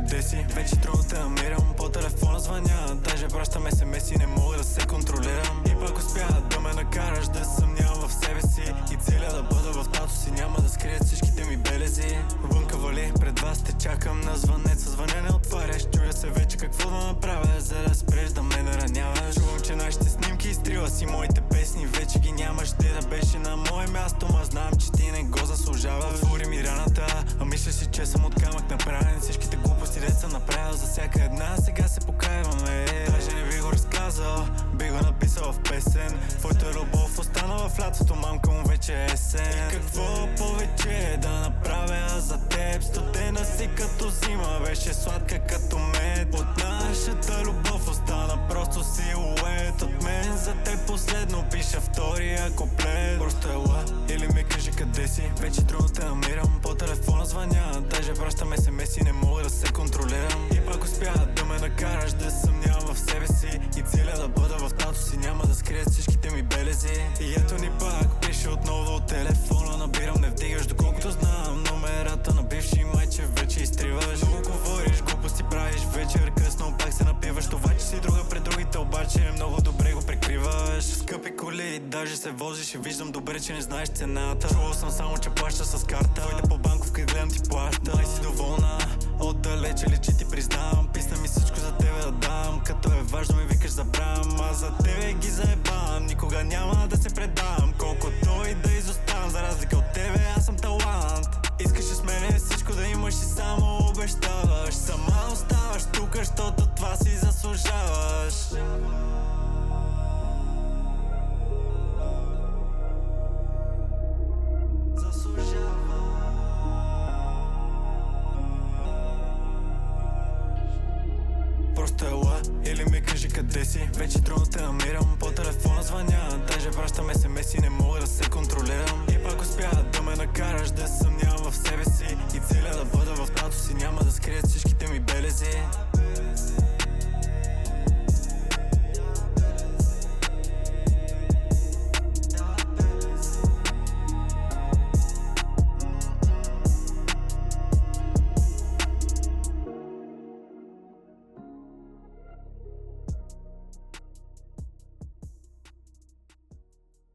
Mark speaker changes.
Speaker 1: къде си? Вече трудно те намирам, по телефона звъня. Даже пращам SMS и не мога да се контролирам. И пак успя да ме накараш да съмнявам в себе си и целя да бъда в тато си, няма да скрият всичките ми белези. Вънка вали, пред вас те чакам на звънеца, звъня не отваряш. Чудя се вече какво да направя, за да спреш да ме нараняваш. Чувам, че нашите снимки изтрила си моите песни, вече ги нямаш. Те да беше на мое място, ма знам, че ти не го заслужаваш. Отвори ми раната, а мисля си, че съм от камък направен. Всичките глупости де съм направил за всяка една, сега се покаяваме. Даже не би го разказал, би го написал в песен. Твоята любов остана в лятото, мамка му вече е есен. И какво повече да направя за теб? Студена си като зима, беше сладка като мед. От нашата любов остана просто силует. От мен за теб последно пиша втория куплет. Просто ела или ми кажи къде си? Вече трудно те намирам, по телефона звъня. Даже пращам SMS и не мога да се контролирам. И пак успя да ме накараш да съмнявам в себе си и целя да бъда в тато си, няма да скрият всичките ми белези. И ето ни пак пише отново от телефона, набирам, не вдигаш, доколкото знам номерата на бивши, майче вече изтриваш. Много говориш, глупости правиш, вечер късно пак се напиваш. Това, че си друга пред другите, обаче много добре го прикриваш. Скъпи коли, даже се возиш и виждам добре, че не знаеш цената. Чувал съм само, че плаща с карта. Твоите по банковка гледам ти плаща. Май си доволна, отдалече ли, че ти признавам. Писна ми всичко за тебе да дам, като е важно ми викаш забрам. Аз за тебе ги заебам, никога няма да се предам. Колкото и да изоставам, за разлика от тебе аз съм талант. Искаш с мене всичко да имаш и само обещаваш. Сама оставаш тук, защото това си заслужаваш. Просто ела или ми кажи къде си? Вече трудно те намирам, по телефона звъня. Даже пращам SMS и не мога да се контролирам. И пак успя да ме накараш